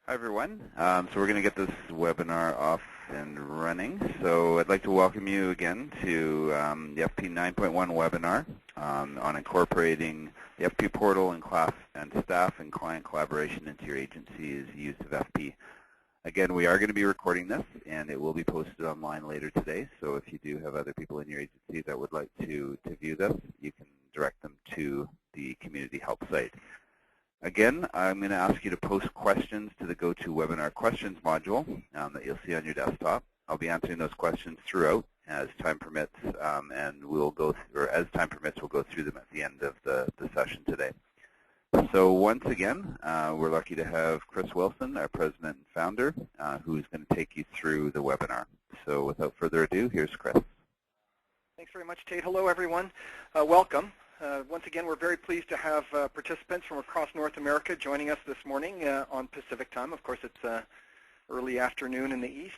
Hi, everyone. So we're going to get this webinar off and running. So I'd like to welcome you again to the FP 9.1 webinar on incorporating the FP portal and class and staff and client collaboration into your agency's use of FP. Again, we are going to be recording this, and it will be posted online later today. So if you do have other people in your agency that would like to view this, you can direct them to the Community Help site. Again, I'm going to ask you to post questions to the GoToWebinar questions module that you'll see on your desktop. I'll be answering those questions throughout as time permits, and we'll go as time permits, we'll go through them at the end of the session today. So once again, we're lucky to have Chris Wilson, our president and founder, who's going to take you through the webinar. So without further ado, here's Chris. Thanks very much, Tate. Hello, everyone. Welcome. Once again, we're very pleased to have participants from across North America joining us this morning on Pacific time. Of course, it's early afternoon in the East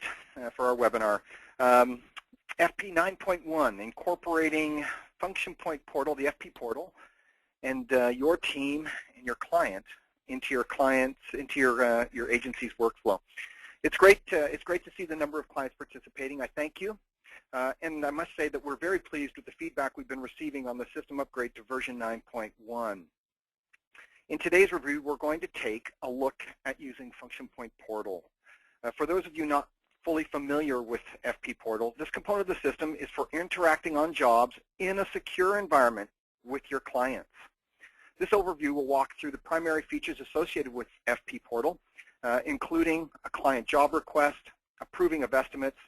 for our webinar. FP 9.1, incorporating Function Point Portal, the FP portal, and your team and your client into your agency's workflow. It's great to see the number of clients participating. I thank you. And I must say that we're very pleased with the feedback we've been receiving on the system upgrade to version 9.1. In today's review, we're going to take a look at using Function Point Portal. For those of you not fully familiar with FP Portal, this component of the system is for interacting on jobs in a secure environment with your clients. This overview will walk through the primary features associated with FP Portal, including a client job request, approving of estimates,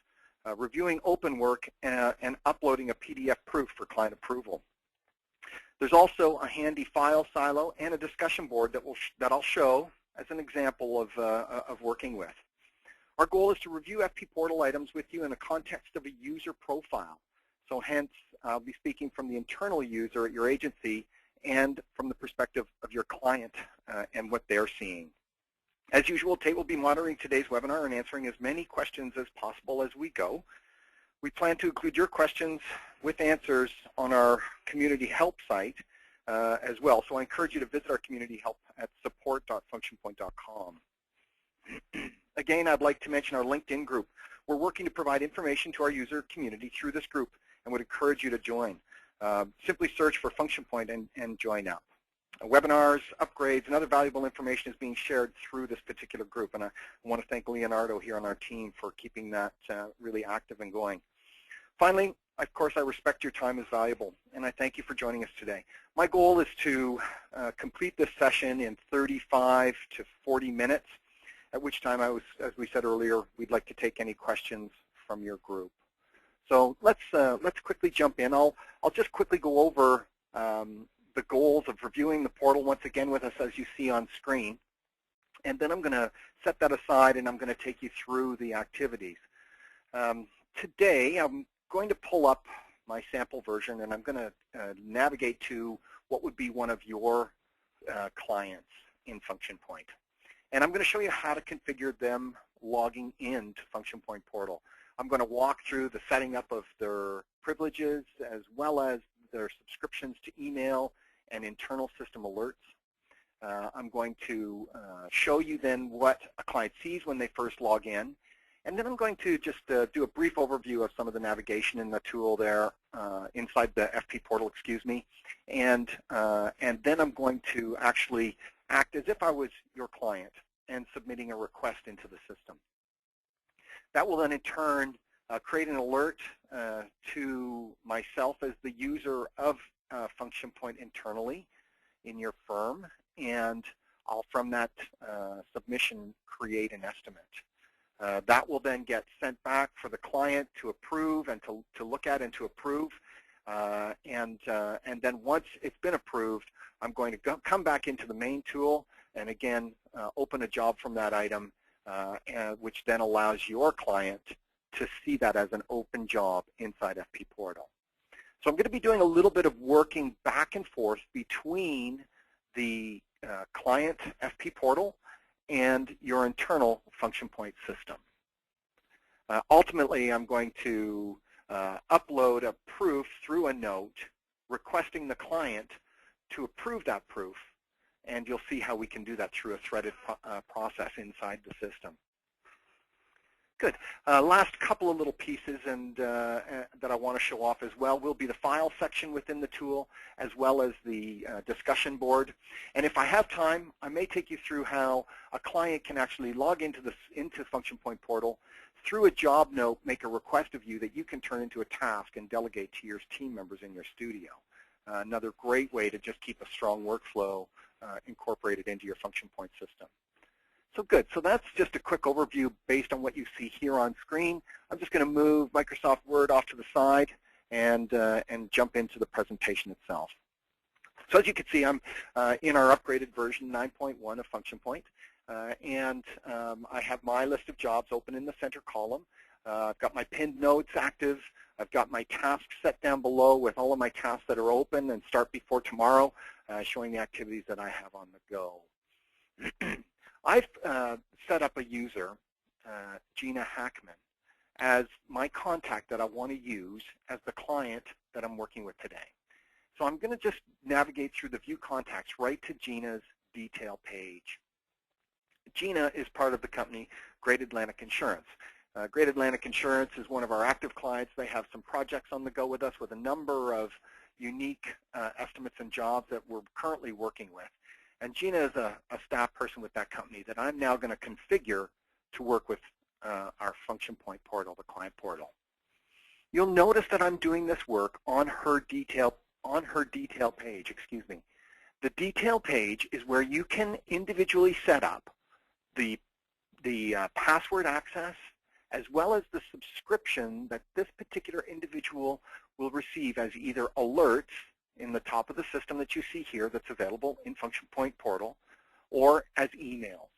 reviewing open work, and uploading a PDF proof for client approval. There's also a handy file silo and a discussion board that I'll show as an example of working with. Our goal is to review FP Portal items with you in the context of a user profile. So hence, I'll be speaking from the internal user at your agency and from the perspective of your client and what they're seeing. As usual, Tate will be monitoring today's webinar and answering as many questions as possible as we go. We plan to include your questions with answers on our Community Help site as well. So I encourage you to visit our Community Help at support.functionpoint.com. Again, I'd like to mention our LinkedIn group. We're working to provide information to our user community through this group and would encourage you to join. Simply search for Function Point and join up. Webinars, upgrades, and other valuable information is being shared through this particular group, and I want to thank Leonardo here on our team for keeping that really active and going. Finally, of course, I respect your time is valuable, and I thank you for joining us today. My goal is to complete this session in 35 to 40 minutes, at which time as we said earlier, we'd like to take any questions from your group. So let's quickly jump in. I'll just quickly go over the goals of reviewing the portal once again with us as you see on screen. And then I'm going to set that aside and I'm going to take you through the activities. Today I'm going to pull up my sample version and I'm going to navigate to what would be one of your clients in Function Point. And I'm going to show you how to configure them logging into Function Point Portal. I'm going to walk through the setting up of their privileges as well as their subscriptions to email and internal system alerts. I'm going to show you then what a client sees when they first log in. And then I'm going to just do a brief overview of some of the navigation in the tool there inside the FP portal, excuse me. And then I'm going to actually act as if I was your client and submitting a request into the system. That will then in turn create an alert to myself as the user of Function Point internally in your firm, and I'll from that submission create an estimate. That will then get sent back for the client to approve and to look at and to approve, and then once it's been approved, I'm going to come back into the main tool and again open a job from that item, which then allows your client to see that as an open job inside FP Portal. So I'm going to be doing a little bit of working back and forth between the client FP Portal and your internal Function Point system. Ultimately, I'm going to upload a proof through a note requesting the client to approve that proof and you'll see how we can do that through a threaded process inside the system. Good. Last couple of little pieces that I want to show off as well will be the file section within the tool, as well as the discussion board. And if I have time, I may take you through how a client can actually log into FunctionPoint Portal through a job note, make a request of you that you can turn into a task and delegate to your team members in your studio. Another great way to just keep a strong workflow incorporated into your FunctionPoint system. So good. So that's just a quick overview based on what you see here on screen. I'm just going to move Microsoft Word off to the side and jump into the presentation itself. So as you can see, I'm in our upgraded version 9.1 of FunctionPoint, and I have my list of jobs open in the center column. I've got my pinned notes active. I've got my tasks set down below with all of my tasks that are open and start before tomorrow, showing the activities that I have on the go. I've set up a user, Gina Hackman, as my contact that I want to use as the client that I'm working with today. So I'm going to just navigate through the View Contacts right to Gina's detail page. Gina is part of the company Great Atlantic Insurance. Great Atlantic Insurance is one of our active clients. They have some projects on the go with us with a number of unique estimates and jobs that we're currently working with. And Gina is a staff person with that company that I'm now going to configure to work with our FunctionPoint portal, the client portal. You'll notice that I'm doing this work on her detail page. Excuse me. The detail page is where you can individually set up the password access as well as the subscription that this particular individual will receive as either alerts in the top of the system that you see here that's available in FunctionPoint Portal, or as emails.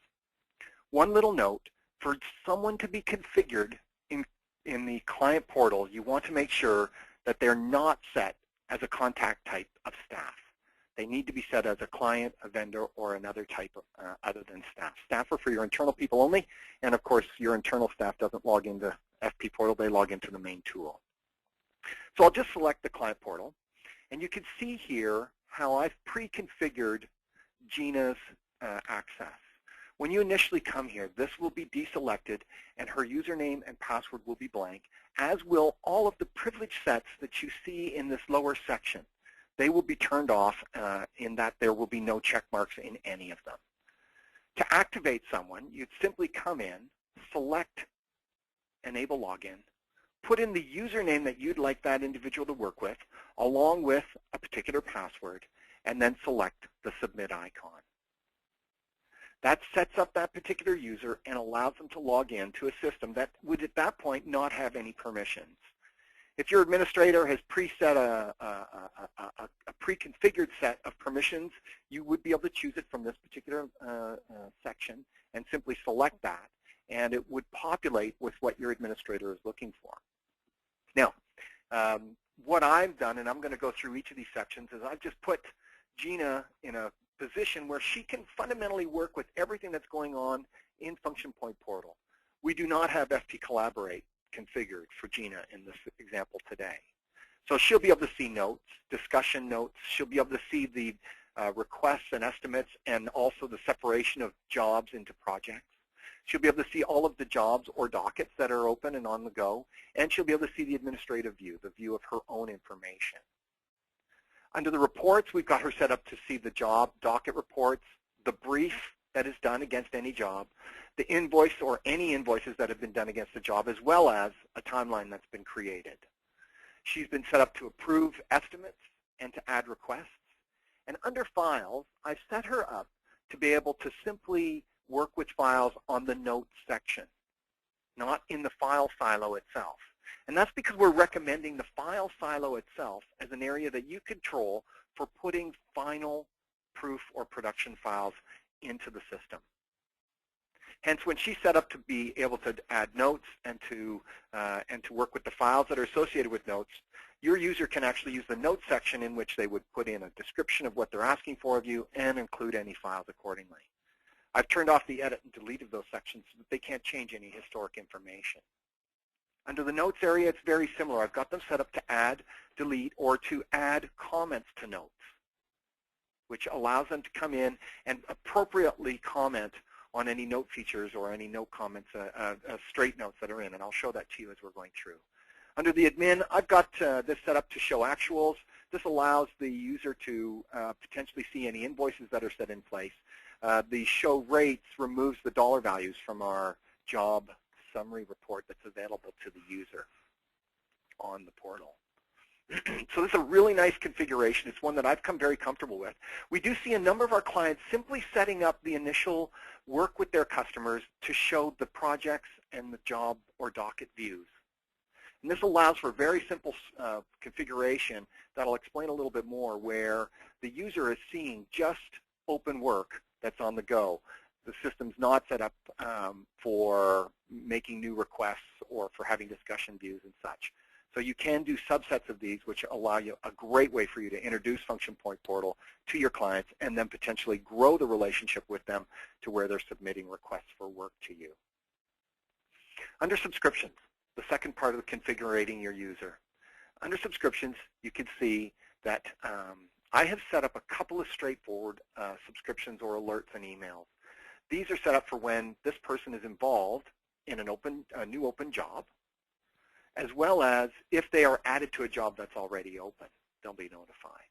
One little note, for someone to be configured in the client portal, you want to make sure that they're not set as a contact type of staff. They need to be set as a client, a vendor, or another type other than staff. Staff are for your internal people only, and of course your internal staff doesn't log into FP Portal, they log into the main tool. So I'll just select the client portal. And you can see here how I've pre-configured Gina's access. When you initially come here, this will be deselected, and her username and password will be blank, as will all of the privilege sets that you see in this lower section. They will be turned off in that there will be no check marks in any of them. To activate someone, you'd simply come in, select Enable Login, put in the username that you'd like that individual to work with, along with a particular password, and then select the Submit icon. That sets up that particular user and allows them to log in to a system that would at that point not have any permissions. If your administrator has preset a pre-configured set of permissions, you would be able to choose it from this particular section and simply select that, and it would populate with what your administrator is looking for. Now, what I've done, and I'm going to go through each of these sections, is I've just put Gina in a position where she can fundamentally work with everything that's going on in FunctionPoint Portal. We do not have FP Collaborate configured for Gina in this example today. So she'll be able to see notes, discussion notes. She'll be able to see the requests and estimates, and also the separation of jobs into projects. She'll be able to see all of the jobs or dockets that are open and on the go, and she'll be able to see the administrative view, the view of her own information. Under the reports, we've got her set up to see the job docket reports, the brief that is done against any job, the invoice or any invoices that have been done against the job, as well as a timeline that's been created. She's been set up to approve estimates and to add requests. And under Files, I've set her up to be able to simply work with files on the Notes section, not in the file silo itself. And that's because we're recommending the file silo itself as an area that you control for putting final proof or production files into the system. Hence, when she's set up to be able to add notes and to work with the files that are associated with notes, your user can actually use the Notes section in which they would put in a description of what they're asking for of you and include any files accordingly. I've turned off the edit and delete of those sections so that they can't change any historic information. Under the Notes area, it's very similar. I've got them set up to add, delete, or to add comments to notes. which allows them to come in and appropriately comment on any note features or any note comments, straight notes that are in, and I'll show that to you as we're going through. Under the admin, I've got this set up to show actuals. This allows the user to potentially see any invoices that are set in place. The show rates removes the dollar values from our job summary report that's available to the user on the portal. So this is a really nice configuration. It's one that I've come very comfortable with. We do see a number of our clients simply setting up the initial work with their customers to show the projects and the job or docket views. And this allows for very simple configuration that I'll explain a little bit more, where the user is seeing just open work that's on the go. The system's not set up for making new requests or for having discussion views and such. So you can do subsets of these, which allow you a great way for you to introduce Function Point Portal to your clients and then potentially grow the relationship with them to where they're submitting requests for work to you. Under subscriptions, the second part of configuring your user. Under subscriptions, you can see that I have set up a couple of straightforward subscriptions or alerts and emails. These are set up for when this person is involved in a new open job, as well as if they are added to a job that's already open, they'll be notified.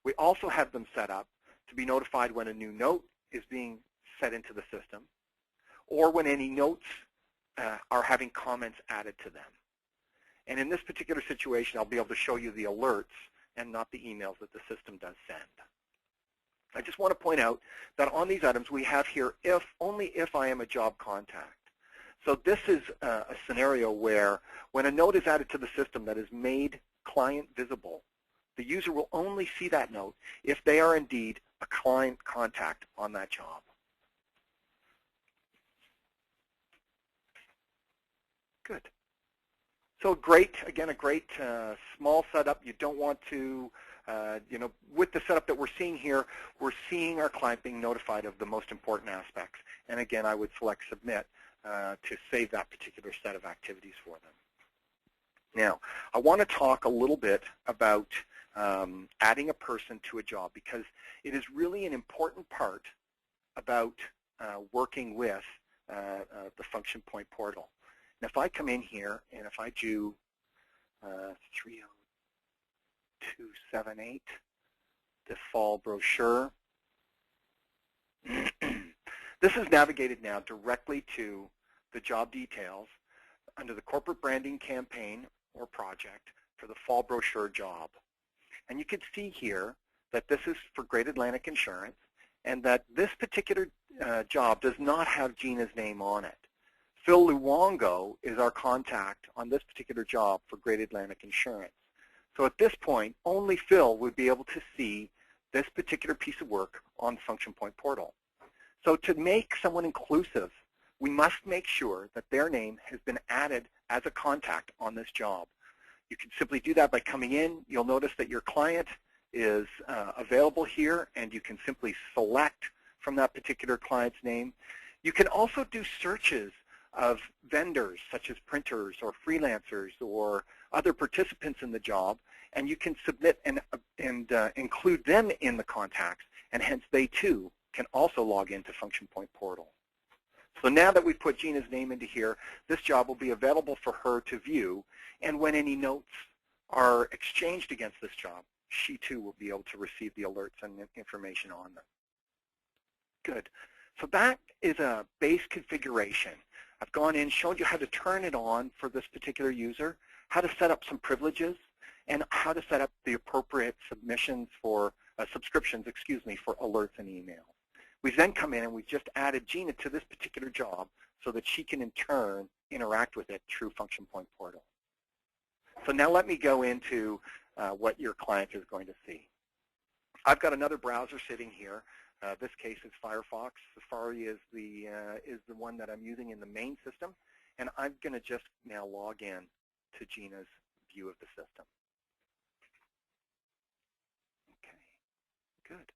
We also have them set up to be notified when a new note is being set into the system, or when any notes are having comments added to them. And in this particular situation, I'll be able to show you the alerts and not the emails that the system does send. I just want to point out that on these items we have here only if I am a job contact. So this is a scenario where when a note is added to the system that is made client visible, the user will only see that note if they are indeed a client contact on that job. Good. So great, again, a great small setup. You don't want to, with the setup that we're seeing here, we're seeing our client being notified of the most important aspects. And again, I would select Submit to save that particular set of activities for them. Now, I want to talk a little bit about adding a person to a job, because it is really an important part about working with the Function Point Portal. And if I come in here and if I do 30278, the fall brochure, this is navigated now directly to the job details under the corporate branding campaign or project for the fall brochure job. And you can see here that this is for Great Atlantic Insurance, and that this particular job does not have Gina's name on it. Phil Luongo is our contact on this particular job for Great Atlantic Insurance. So at this point, only Phil would be able to see this particular piece of work on Function Point Portal. So to make someone inclusive, we must make sure that their name has been added as a contact on this job. You can simply do that by coming in. You'll notice that your client is available here, and you can simply select from that particular client's name. You can also do searches of vendors such as printers or freelancers or other participants in the job, and you can submit and include them in the contacts, and hence they too can also log into Function Point Portal. So now that we've put Gina's name into here, this job will be available for her to view, and when any notes are exchanged against this job, she too will be able to receive the alerts and information on them. Good. So that is a base configuration. I've gone in, showed you how to turn it on for this particular user, how to set up some privileges, and how to set up the appropriate submissions for subscriptions, for alerts and emails. We've then come in and we've just added Gina to this particular job so that she can in turn interact with it through Function Point Portal. So now let me go into what your client is going to see. I've got another browser sitting here. This case is Firefox. Safari is the one that I'm using in the main system, and I'm going to just now log in to Gina's view of the system. Okay, good.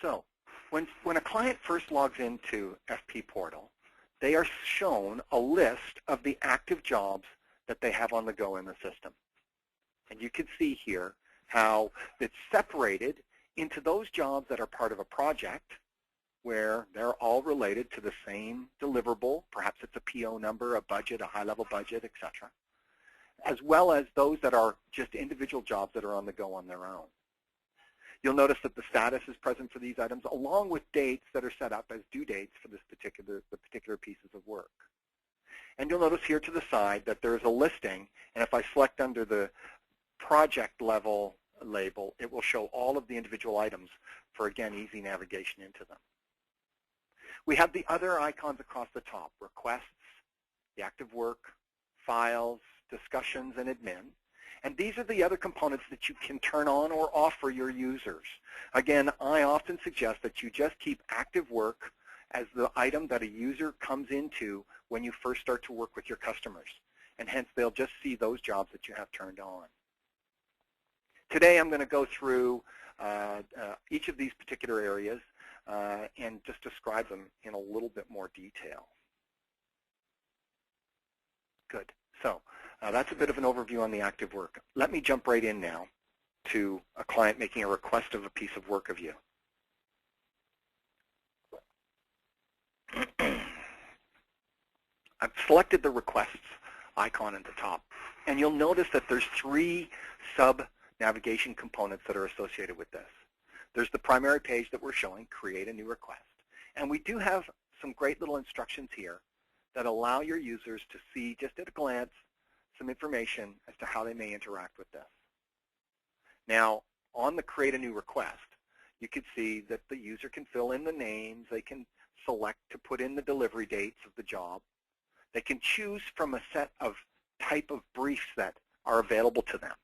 So when a client first logs into FP Portal, they are shown a list of the active jobs that they have on the go in the system. And you can see here how it's separated into those jobs that are part of a project where they're all related to the same deliverable. Perhaps it's a PO number, a budget, a high-level budget, etc., as well as those that are just individual jobs that are on the go on their own. You'll notice that the status is present for these items, along with dates that are set up as due dates for the particular pieces of work. And you'll notice here to the side that there's a listing, and if I select under the project level label, it will show all of the individual items for, again, easy navigation into them. We have the other icons across the top: requests, the active work, files, discussions, and admin. And these are the other components that you can turn on or off for your users. Again, I often suggest that you just keep active work as the item that a user comes into when you first start to work with your customers. And hence, they'll just see those jobs that you have turned on. Today, I'm going to go through each of these particular areas and just describe them in a little bit more detail. Good. So that's a bit of an overview on the active work. Let me jump right in now to a client making a request of a piece of work of you. I've selected the requests icon at the top, and you'll notice that there's 3 sub-navigation components that are associated with this. There's the primary page that we're showing, create a new request. And we do have some great little instructions here that allow your users to see, just at a glance, some information as to how they may interact with this. Now, on the create a new request, you can see that the user can fill in the names. They can select to put in the delivery dates of the job. They can choose from a set of type of briefs that are available to them.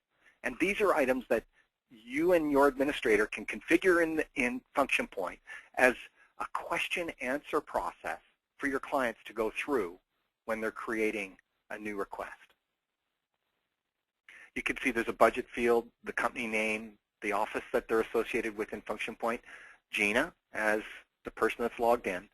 And these are items that you and your administrator can configure in Function Point as a question-answer process for your clients to go through when they're creating a new request. You can see there's a budget field, the company name, the office that they're associated with in Function Point, Gina as the person that's logged in,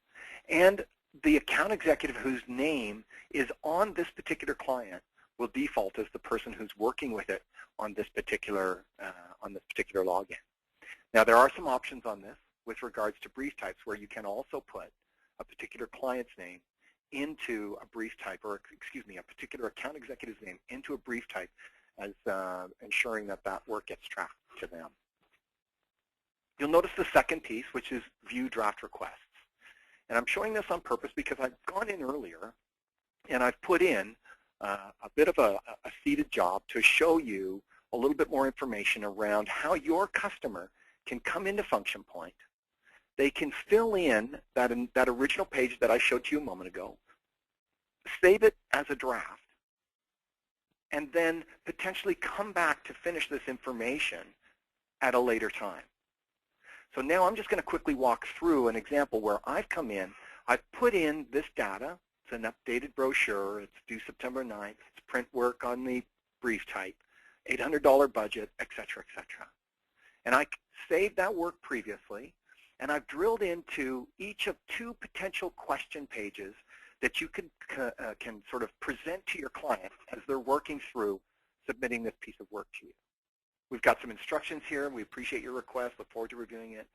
and the account executive whose name is on this particular client will default as the person who's working with it on this particular login. Now, there are some options on this with regards to brief types where you can also put a particular client's name into a brief type, or excuse me, a particular account executive's name into a brief type, as ensuring that that work gets tracked to them. You'll notice the second piece, which is view draft requests. And I'm showing this on purpose because I've gone in earlier and I've put in a bit of a seeded job to show you a little bit more information around how your customer can come into Function Point. They can fill in that original page that I showed to you a moment ago, save it as a draft, and then potentially come back to finish this information at a later time. So now I'm just going to quickly walk through an example where I've come in, I've put in this data. It's an updated brochure. It's due September 9th. It's print work on the brief type, $800 budget, et cetera, et cetera. And I saved that work previously, and I've drilled into each of 2 potential question pages that you can sort of present to your client as they're working through submitting this piece of work to you. We've got some instructions here. We appreciate your request. Look forward to reviewing it.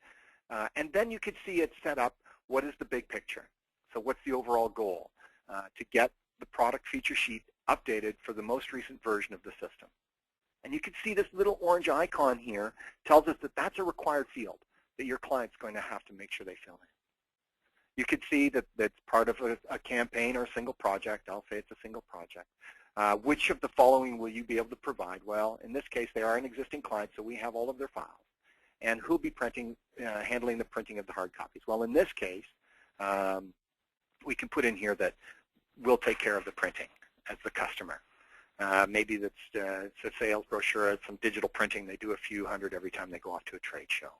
And then you can see it set up. What is the big picture? So what's the overall goal? To get the product feature sheet updated for the most recent version of the system. And you can see this little orange icon here tells us that that's a required field that your client's going to have to make sure they fill in. You can see that that's part of a campaign or a single project. I'll say it's a single project. Which of the following will you be able to provide? Well, in this case, they are an existing client, so we have all of their files. And who'll be handling the printing of the hard copies? Well, in this case, we can put in here that we'll take care of the printing as the customer. Maybe it's a sales brochure, it's some digital printing. They do a few hundred every time they go off to a trade show.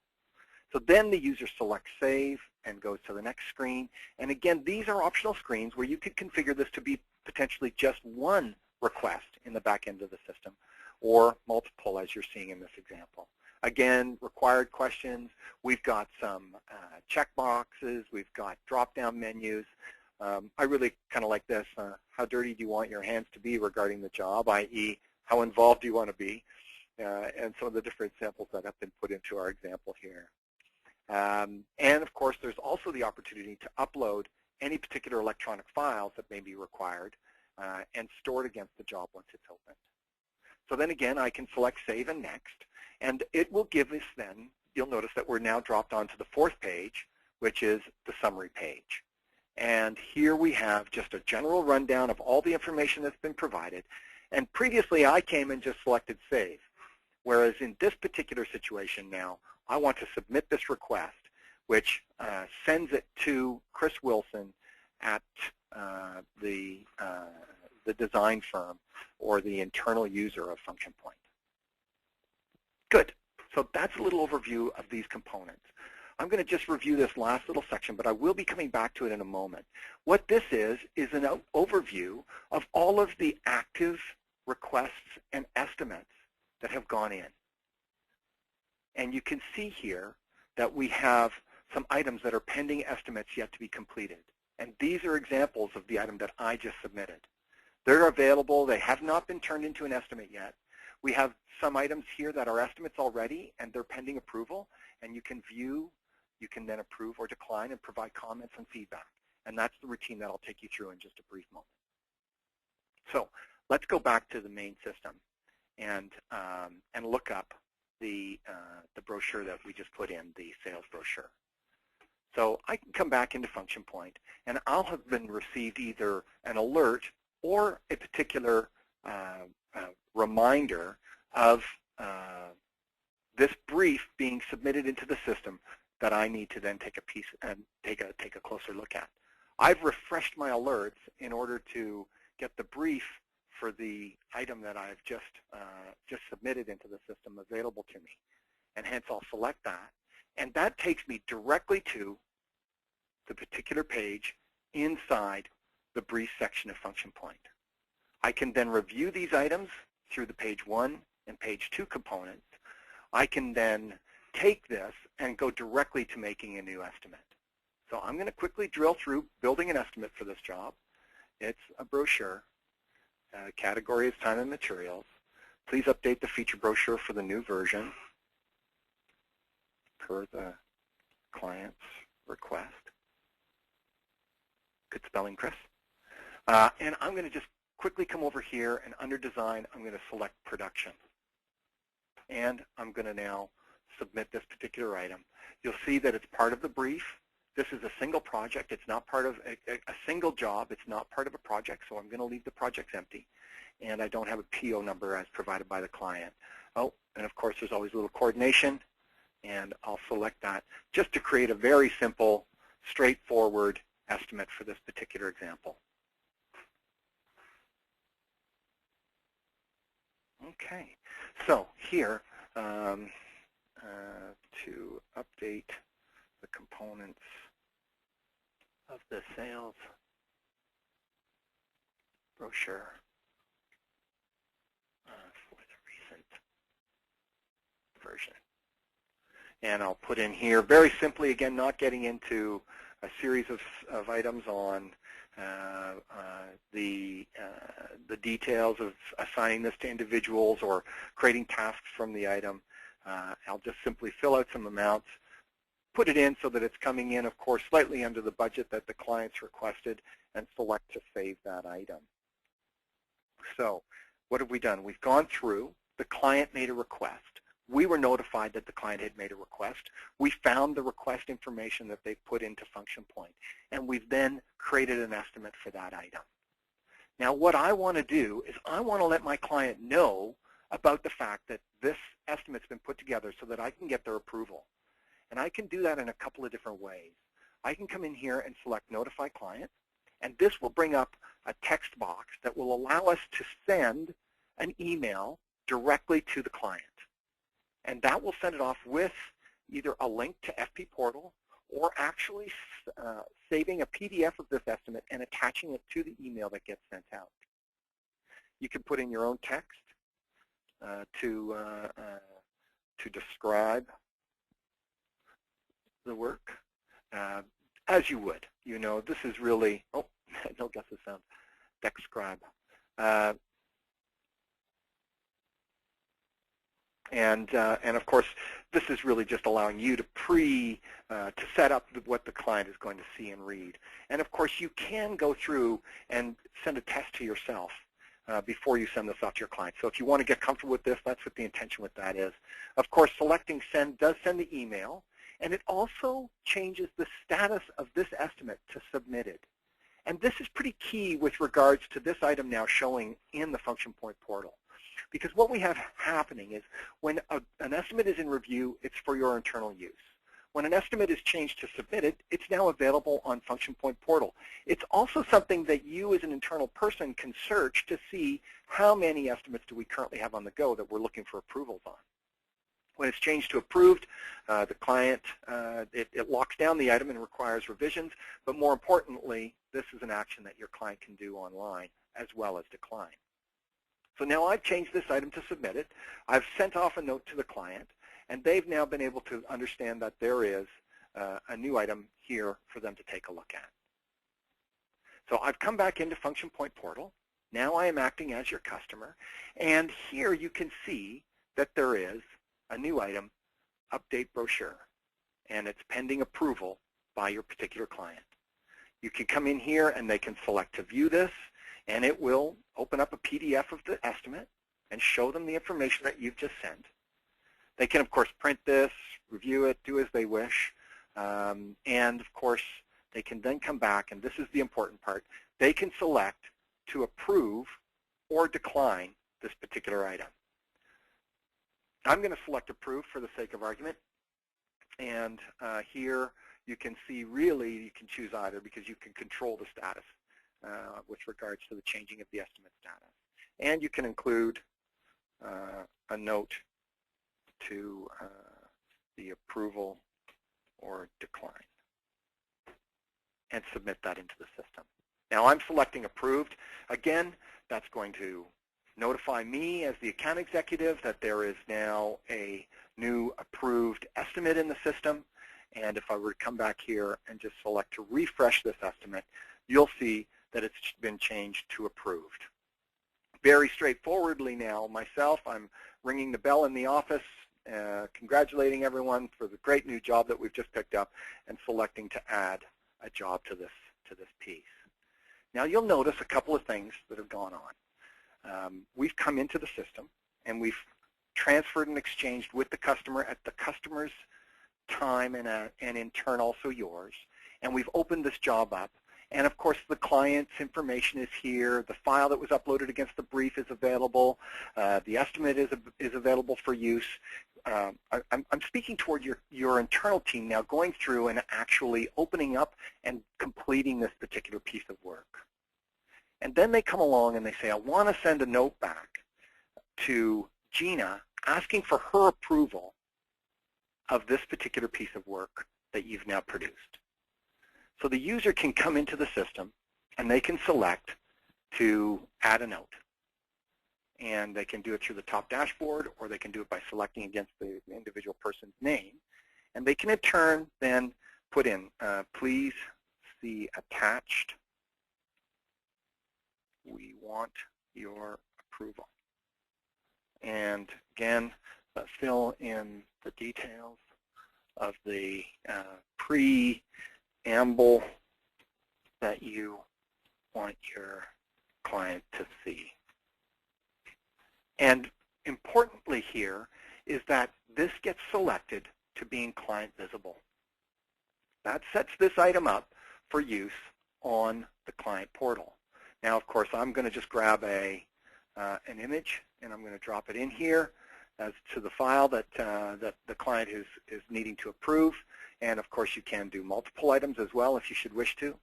So then the user selects Save and goes to the next screen. And again, these are optional screens where you could configure this to be potentially just one request in the back end of the system, or multiple, as you're seeing in this example. Again, required questions. We've got some check boxes. We've got drop-down menus. I really kind of like this. How dirty do you want your hands to be regarding the job, i.e., how involved do you want to be? and some of the different samples that have been put into our example here. And of course, there's also the opportunity to upload any particular electronic files that may be required and store it against the job once it's opened. So then again, I can select Save and Next, and it will give us then, you'll notice that we're now dropped onto the fourth page, which is the summary page. And here we have just a general rundown of all the information that's been provided. And previously, I came and just selected Save. Whereas in this particular situation now, I want to submit this request, which sends it to Chris Wilson at the design firm or the internal user of Function Point. Good. So that's a little overview of these components. I'm going to just review this last little section, but I will be coming back to it in a moment. What this is an overview of all of the active requests and estimates that have gone in. And you can see here that we have some items that are pending estimates yet to be completed. And these are examples of the item that I just submitted. They're available. They have not been turned into an estimate yet. We have some items here that are estimates already, and they're pending approval. And you can view, you can then approve or decline and provide comments and feedback. And that's the routine that I'll take you through in just a brief moment. So let's go back to the main system and look up the brochure that we just put in, the sales brochure. So I can come back into Function Point, and I'll have been received either an alert or a particular reminder of this brief being submitted into the system that I need to then take a piece and take a closer look at. I've refreshed my alerts in order to get the brief for the item that I've just submitted into the system available to me. And hence I'll select that. And that takes me directly to the particular page inside the brief section of Function Point. I can then review these items through the page 1 and page 2 components. I can then take this and go directly to making a new estimate. So I'm going to quickly drill through building an estimate for this job. It's a brochure. Category is time and materials. Please update the feature brochure for the new version per the client's request. Good spelling, Chris. And I'm going to just quickly come over here, and under design, I'm going to select production. And I'm going to now submit this particular item. You'll see that it's part of the brief. This is a single project. It's not part of a single job. It's not part of a project, so I'm going to leave the projects empty. And I don't have a PO number as provided by the client. Oh, and of course, there's always a little coordination, and I'll select that just to create a very simple, straightforward estimate for this particular example. Okay, so here, to update the components of the sales brochure for the recent version. And I'll put in here, very simply, again, not getting into a series of items on the details of assigning this to individuals or creating tasks from the item. I'll just simply fill out some amounts, put it in so that it's coming in, of course, slightly under the budget that the client's requested, and select to save that item. So what have we done? We've gone through. The client made a request. We were notified that the client had made a request. We found the request information that they put into Function Point, and we've then created an estimate for that item. Now, what I want to do is I want to let my client know about the fact that this estimate's been put together so that I can get their approval. And I can do that in a couple of different ways. I can come in here and select Notify Client, and this will bring up a text box that will allow us to send an email directly to the client. And that will send it off with either a link to FP Portal or actually saving a PDF of this estimate and attaching it to the email that gets sent out. You can put in your own text to describe the work as you would. You know, this is really, oh, don't get the sound, describe. And of course, this is really just allowing you to to set up what the client is going to see and read. And of course, you can go through and send a test to yourself before you send this off to your client. So if you want to get comfortable with this, that's what the intention with that is. Of course, selecting send does send the email, and it also changes the status of this estimate to submitted. And this is pretty key with regards to this item now showing in the Function Point portal. Because what we have happening is when an estimate is in review, it's for your internal use. When an estimate is changed to submitted, it's now available on Function Point portal. It's also something that you as an internal person can search to see how many estimates do we currently have on the go that we're looking for approvals on. When it's changed to approved, the client, it locks down the item and requires revisions, but more importantly, this is an action that your client can do online as well as decline. So now I've changed this item to submitted. I've sent off a note to the client, and they've now been able to understand that there is a new item here for them to take a look at. So I've come back into Function Point portal. Now I am acting as your customer, and here you can see that there is a new item, update brochure, and it's pending approval by your particular client. You can come in here and they can select to view this, and it will open up a PDF of the estimate and show them the information that you've just sent. They can, of course, print this, review it, do as they wish, and, of course, they can then come back, and this is the important part, they can select to approve or decline this particular item. I'm going to select approve for the sake of argument, and here you can see really you can choose either because you can control the status with regards to the changing of the estimate status. And you can include a note to the approval or decline and submit that into the system. Now I'm selecting approved. Again, that's going to notify me as the account executive that there is now a new approved estimate in the system. And if I were to come back here and just select to refresh this estimate, you'll see that it's been changed to approved. Very straightforwardly now, myself, I'm ringing the bell in the office, congratulating everyone for the great new job that we've just picked up, and selecting to add a job to this piece. Now you'll notice a couple of things that have gone on. We've come into the system and we've transferred and exchanged with the customer at the customer's time and in turn also yours. And we've opened this job up. And of course the client's information is here. The file that was uploaded against the brief is available. The estimate is available for use. I'm speaking toward your internal team now going through and actually opening up and completing this particular piece of work. And then they come along and they say, I want to send a note back to Gina asking for her approval of this particular piece of work that you've now produced. So the user can come into the system and they can select to add a note. And they can do it through the top dashboard, or they can do it by selecting against the individual person's name. And they can in turn then put in, please see attached. We want your approval. And again, fill in the details of the preamble that you want your client to see. And importantly here is that this gets selected to being client visible. That sets this item up for use on the client portal. Now, of course, I'm going to just grab an image, and I'm going to drop it in here as to the file that the client is needing to approve. And, of course, you can do multiple items as well if you should wish to,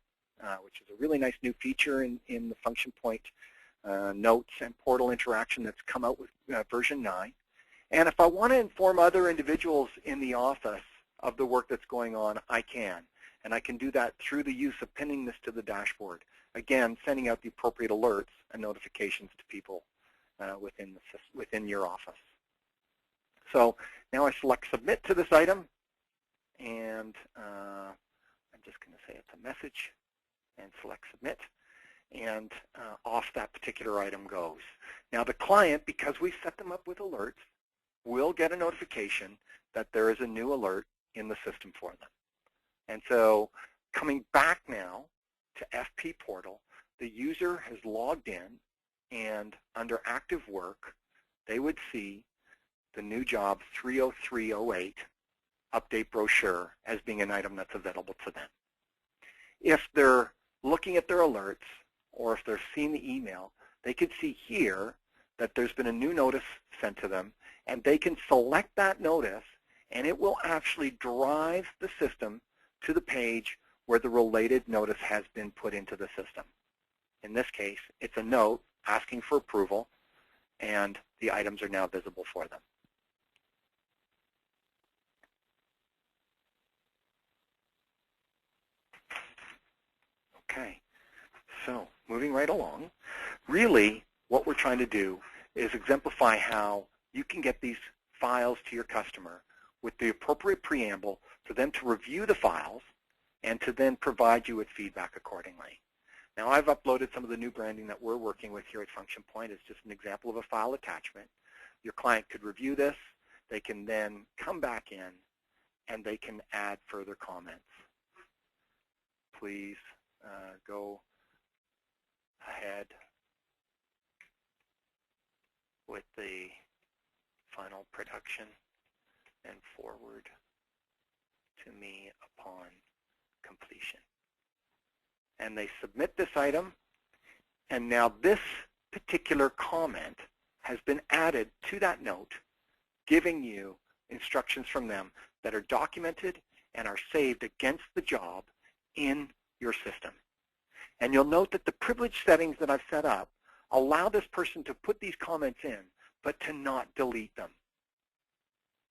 which is a really nice new feature in the Function Point notes and portal interaction that's come out with version 9. And if I want to inform other individuals in the office of the work that's going on, I can. And I can do that through the use of pinning this to the dashboard. Again, sending out the appropriate alerts and notifications to people within your office. So now I select Submit to this item, and I'm just going to say it's a message, and select Submit, and off that particular item goes. Now the client, because we set them up with alerts, will get a notification that there is a new alert in the system for them. And so coming back now to FP Portal, the user has logged in, and under Active Work, they would see the new job 30308 update brochure as being an item that's available to them. If they're looking at their alerts, or if they're seeing the email, they could see here that there's been a new notice sent to them, and they can select that notice, and it will actually drive the system to the page where the related notice has been put into the system. In this case, it's a note asking for approval, and the items are now visible for them. Okay, so moving right along, really what we're trying to do is exemplify how you can get these files to your customer with the appropriate preamble for them to review the files and to then provide you with feedback accordingly. Now, I've uploaded some of the new branding that we're working with here at Function Point. It's just an example of a file attachment. Your client could review this. They can then come back in, and they can add further comments. Please go ahead with the final production and forward to me upon completion. And they submit this item, and now this particular comment has been added to that note, giving you instructions from them that are documented and are saved against the job in your system. And you'll note that the privilege settings that I've set up allow this person to put these comments in, but to not delete them.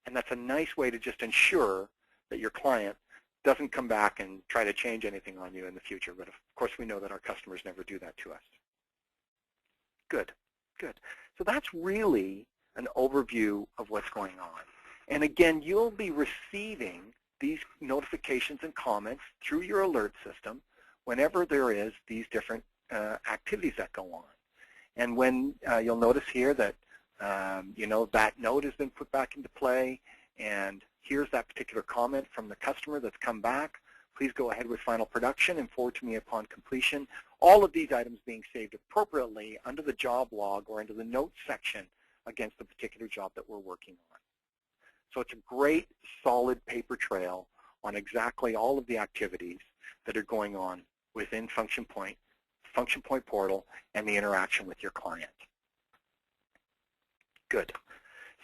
And that's a nice way to just ensure that your client doesn't come back and try to change anything on you in the future. But of course, we know that our customers never do that to us. Good, good. So that's really an overview of what's going on. And again, you'll be receiving these notifications and comments through your alert system whenever there is these different activities that go on. And when you'll notice here that that note has been put back into play, and here's that particular comment from the customer that's come back. Please go ahead with final production and forward to me upon completion. All of these items being saved appropriately under the job log or into the notes section against the particular job that we're working on. So it's a great, solid paper trail on exactly all of the activities that are going on within Function Point Portal, and the interaction with your client. Good.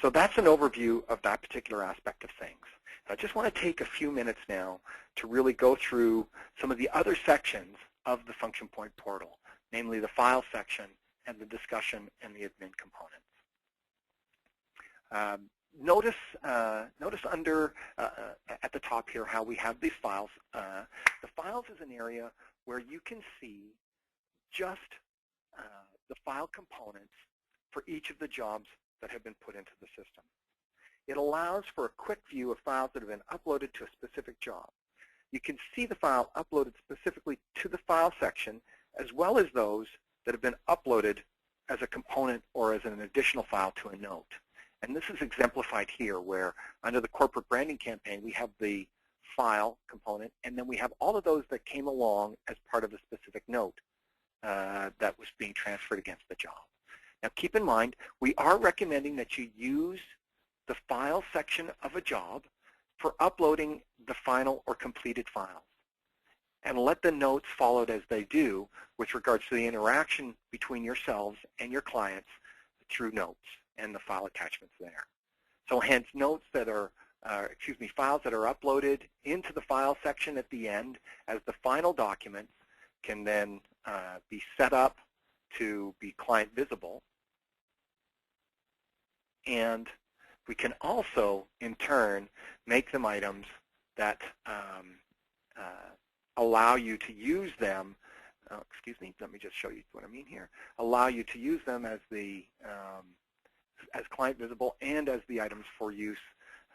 So that's an overview of that particular aspect of things. I just want to take a few minutes now to really go through some of the other sections of the Function Point Portal, namely the file section and the discussion and the admin components. Notice under at the top here how we have these files. The files is an area where you can see just the file components for each of the jobs that have been put into the system. It allows for a quick view of files that have been uploaded to a specific job. You can see the file uploaded specifically to the file section, as well as those that have been uploaded as a component or as an additional file to a note. And this is exemplified here, where under the corporate branding campaign, we have the file component, and then we have all of those that came along as part of a specific note that was being transferred against the job. Now keep in mind, we are recommending that you use the file section of a job for uploading the final or completed files, and let the notes follow as they do with regards to the interaction between yourselves and your clients through notes and the file attachments there. So hence notes that are, files that are uploaded into the file section at the end as the final documents can then be set up to be client visible. And we can also, in turn, make them items that allow you to use them, let me just show you what I mean here, allow you to use them as the as client visible and as the items for use.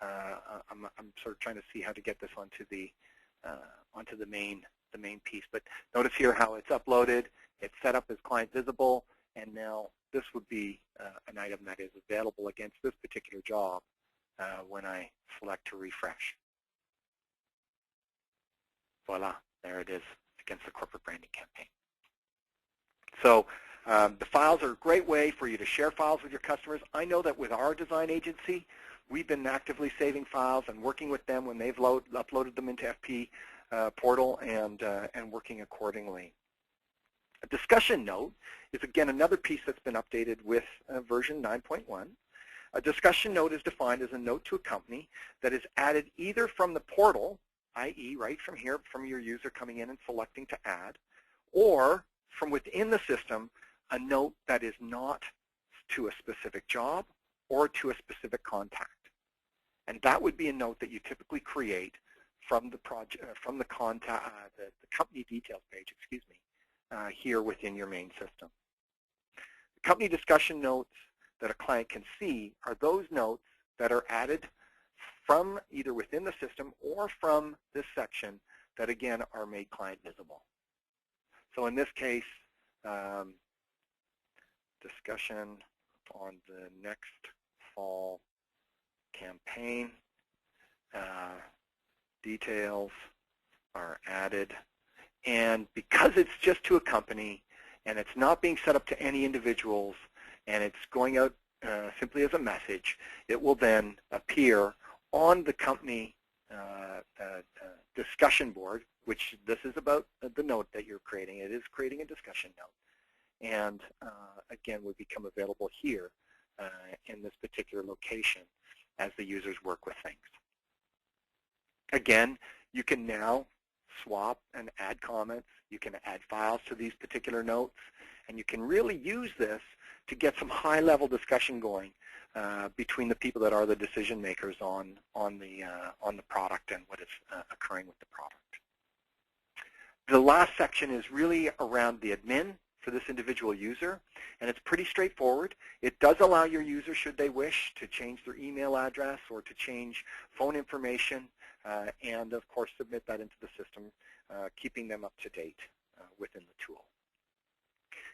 I'm sort of trying to see how to get this onto the main piece. But notice here how it's uploaded, it's set up as client visible, and now this would be an item that is available against this particular job when I select to refresh. Voila, there it is against the corporate branding campaign. So the files are a great way for you to share files with your customers. I know that with our design agency, we've been actively saving files and working with them when they've uploaded them into FP portal and working accordingly. A discussion note is, again, another piece that's been updated with version 9.1. A discussion note is defined as a note to a company that is added either from the portal, i.e., right from here, from your user coming in and selecting to add, or from within the system, a note that is not to a specific job or to a specific contact. And that would be a note that you typically create from the project, from the company details page, excuse me, here within your main system. The company discussion notes that a client can see are those notes that are added from either within the system or from this section that, again, are made client visible. So in this case, discussion on the next fall campaign, details are added. And because it's just to a company and it's not being set up to any individuals and it's going out simply as a message, it will then appear on the company discussion board, which this is about the note that you're creating. It is creating a discussion note. And again, would become available here in this particular location as the users work with things. Again, you can now swap and add comments. You can add files to these particular notes, and you can really use this to get some high-level discussion going between the people that are the decision makers on the product and what is occurring with the product. The last section is really around the admin for this individual user, and it's pretty straightforward. It does allow your user, should they wish, to change their email address or to change phone information, and of course submit that into the system, keeping them up to date within the tool.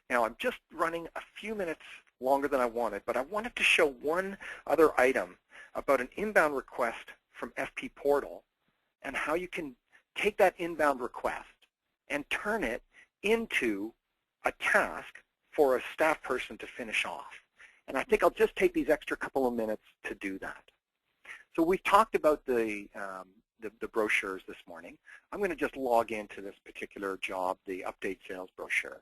Now, I'm just running a few minutes longer than I wanted, but I wanted to show one other item about an inbound request from FP Portal and how you can take that inbound request and turn it into a task for a staff person to finish off. And I think I'll just take these extra couple of minutes to do that. So we've talked about the brochures this morning. I'm going to just log into this particular job, the update sales brochure.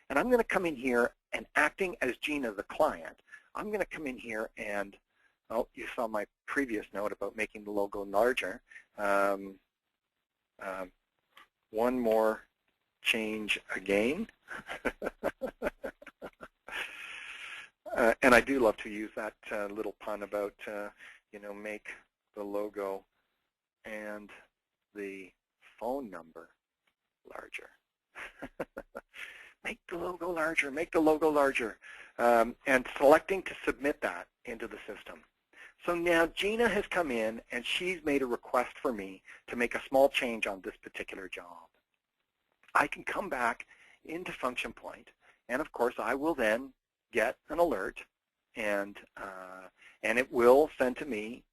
And I'm going to come in here and, acting as Gina, the client, I'm going to come in here and, oh, you saw my previous note about making the logo larger. One more change again. And I do love to use that little pun about, you know, make the logo and the phone number larger. Make the logo larger, make the logo larger, and selecting to submit that into the system. So now Gina has come in and she's made a request for me to make a small change on this particular job. I can come back into Function Point, and of course I will then get an alert, and it will send to me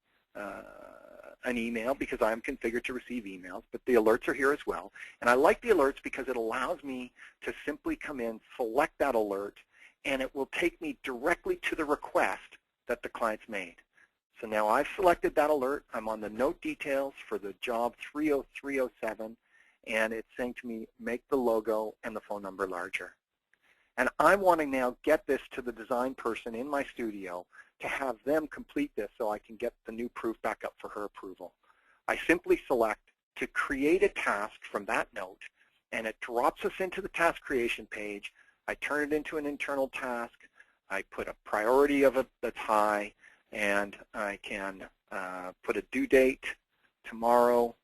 an email because I'm configured to receive emails, but the alerts are here as well. And I like the alerts because it allows me to simply come in, select that alert, and it will take me directly to the request that the client's made. So now I've selected that alert. I'm on the note details for the job 30307, and it's saying to me, make the logo and the phone number larger. And I want to now get this to the design person in my studio to have them complete this so I can get the new proof back up for her approval. I simply select to create a task from that note, and it drops us into the task creation page. I turn it into an internal task. I put a priority of it that's high, and I can put a due date tomorrow.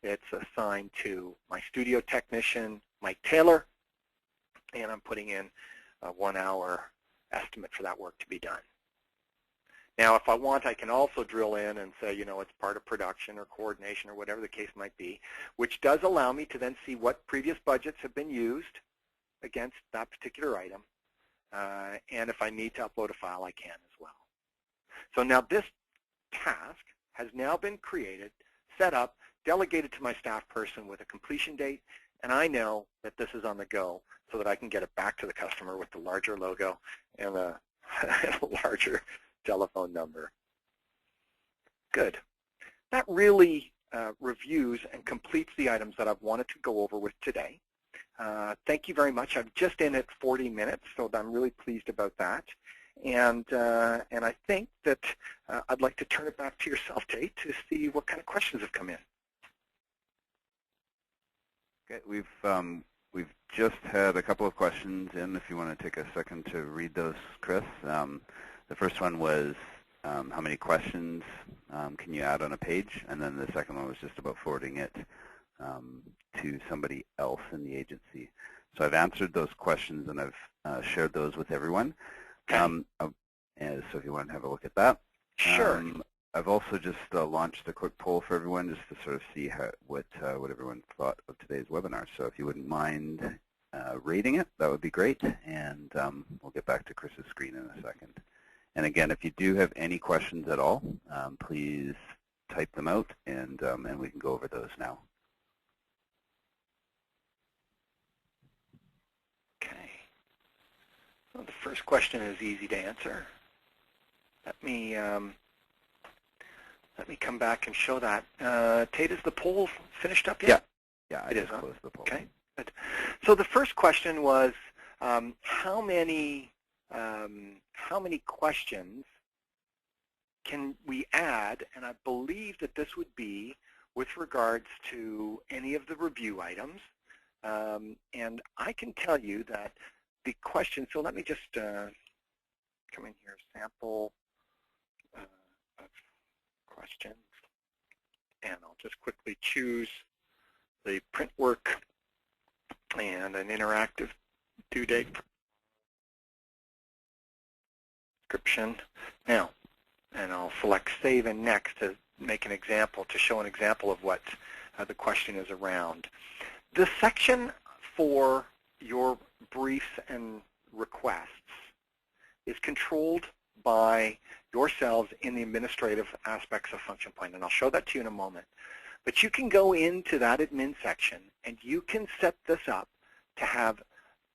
It's assigned to my studio technician, Mike Taylor, and I'm putting in a 1-hour estimate for that work to be done. Now, if I want, I can also drill in and say, you know, it's part of production or coordination or whatever the case might be, which does allow me to then see what previous budgets have been used against that particular item. and if I need to upload a file, I can as well. So now this task has now been created, set up, delegated to my staff person with a completion date, and I know that this is on the go so that I can get it back to the customer with the larger logo and a larger telephone number. Good. That really reviews and completes the items that I've wanted to go over with today. Thank you very much. I'm just in at 40 minutes, so I'm really pleased about that. And I think that I'd like to turn it back to yourself, Tate, to see what kind of questions have come in. Okay, we've just had a couple of questions in. If you want to take a second to read those, Chris. The first one was how many questions can you add on a page, and then the second one was just about forwarding it to somebody else in the agency. So I've answered those questions and I've shared those with everyone. Okay. And so if you want to have a look at that. Sure. I've also just launched a quick poll for everyone just to sort of see what everyone thought of today's webinar. So if you wouldn't mind rating it, that would be great. And we'll get back to Chris's screen in a second. And again, if you do have any questions at all, please type them out, and we can go over those now. Okay. Well, the first question is easy to answer. Let me come back and show that. Tate, is the poll finished up yet? Yeah, it is. Closed the poll. Okay, good. So the first question was how many questions can we add? And I believe that this would be with regards to any of the review items. And I can tell you that the question, so let me just come in here, sample of questions, and I'll just quickly choose the print work and an interactive due date description now, and I'll select Save and Next to make an example, to show an example of what the question is around. The section for your briefs and requests is controlled by yourselves in the administrative aspects of Function Point, and I'll show that to you in a moment. But you can go into that admin section and you can set this up to have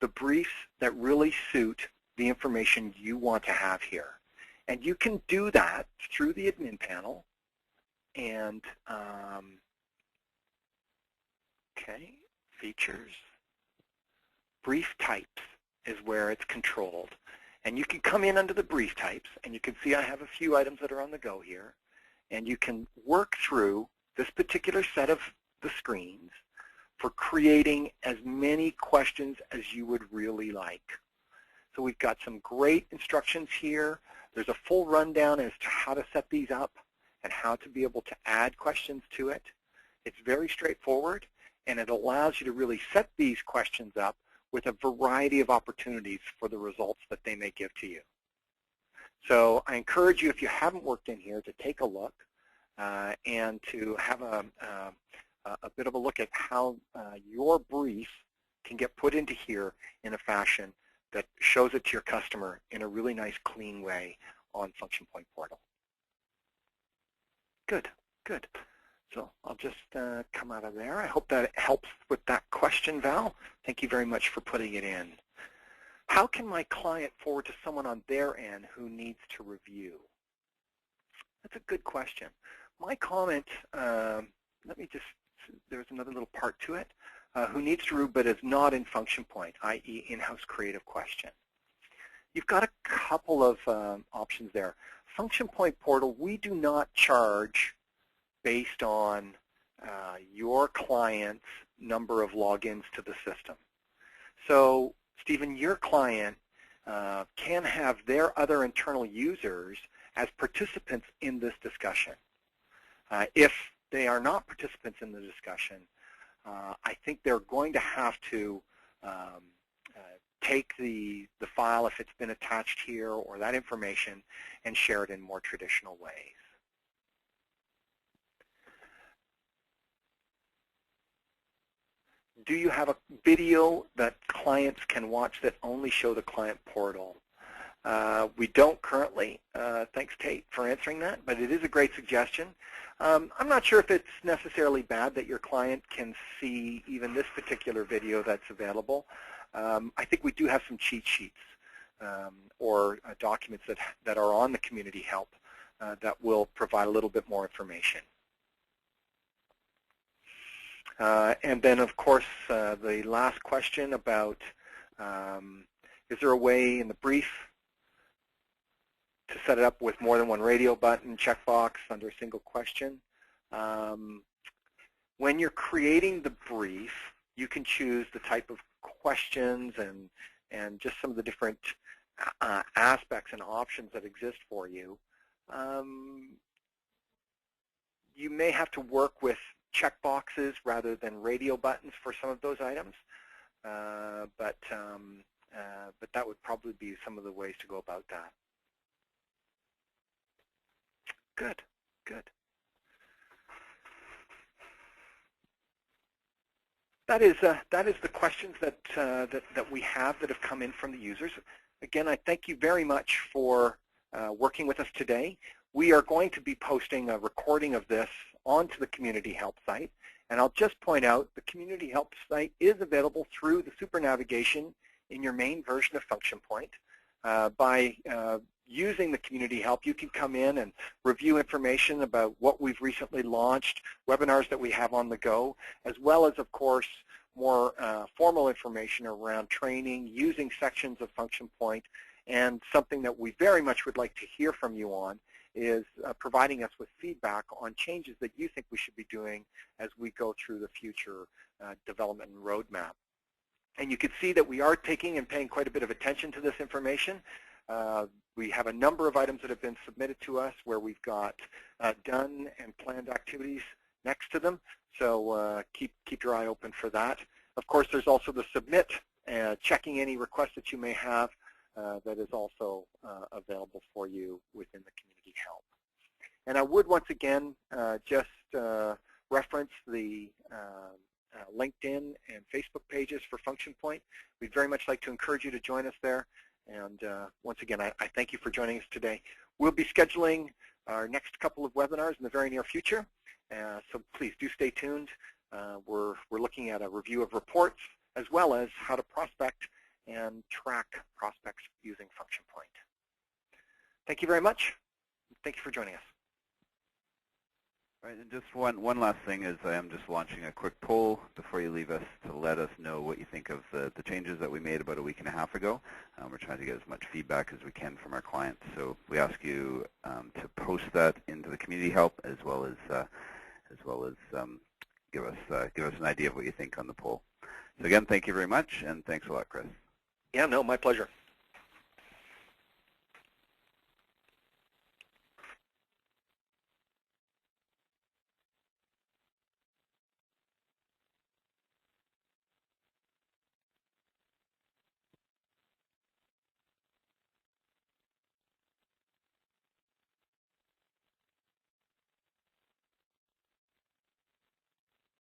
the briefs that really suit the information you want to have here. And you can do that through the admin panel. And okay, features, brief types is where it's controlled. And you can come in under the brief types, and you can see I have a few items that are on the go here. And you can work through this particular set of the screens for creating as many questions as you would really like. So we've got some great instructions here. There's a full rundown as to how to set these up and how to be able to add questions to it. It's very straightforward, and it allows you to really set these questions up with a variety of opportunities for the results that they may give to you. So I encourage you, if you haven't worked in here, to take a look and to have a bit of a look at how your brief can get put into here in a fashion that shows it to your customer in a really nice, clean way on Function Point Portal. Good, good. So I'll just come out of there. I hope that helps with that question, Val. Thank you very much for putting it in. How can my client forward to someone on their end who needs to review? That's a good question. My comment, there's another little part to it. Who needs to review but is not in Function Point, i.e. in-house creative question. You've got a couple of options there. Function Point Portal, we do not charge based on your client's number of logins to the system. So, Stephen, your client can have their other internal users as participants in this discussion. If they are not participants in the discussion, I think they're going to have to take the file, if it's been attached here, or that information, and share it in more traditional ways. do you have a video that clients can watch that only show the client portal? We don't currently. Thanks, Tate, for answering that, but it is a great suggestion. I'm not sure if it's necessarily bad that your client can see even this particular video that's available. I think we do have some cheat sheets or documents that are on the community help that will provide a little bit more information. And then, of course, the last question about is there a way in the brief to set it up with more than one radio button checkbox under a single question? When you're creating the brief, you can choose the type of questions and just some of the different aspects and options that exist for you. You may have to work with checkboxes rather than radio buttons for some of those items, but that would probably be some of the ways to go about that. Good, good. That is the questions that we have that have come in from the users. Again, I thank you very much for working with us today. We are going to be posting a recording of this onto the Community Help site, and I'll just point out the Community Help site is available through the Super Navigation in your main version of Function Point. By using the Community Help, you can come in and review information about what we've recently launched, webinars that we have on the go, as well as, of course, more formal information around training, using sections of Function Point, and something that we very much would like to hear from you on is providing us with feedback on changes that you think we should be doing as we go through the future development and roadmap. And you can see that we are taking and paying quite a bit of attention to this information. We have a number of items that have been submitted to us where we've got done and planned activities next to them. So keep your eye open for that. Of course, there's also the submit, checking any requests that you may have that is also available for you within the Community Help. And I would once again just reference the LinkedIn and Facebook pages for Function Point. We'd very much like to encourage you to join us there. And once again, I thank you for joining us today. We'll be scheduling our next couple of webinars in the very near future. So please do stay tuned. We're looking at a review of reports as well as how to prospect and track prospects using Function Point. Thank you very much. Thank you for joining us. All right, and just one last thing is I am just launching a quick poll before you leave us to let us know what you think of the changes that we made about a week and a half ago. We're trying to get as much feedback as we can from our clients. So we ask you to post that into the Community Help as well as give us an idea of what you think on the poll. So again, thank you very much, and thanks a lot, Chris. Yeah, no, my pleasure.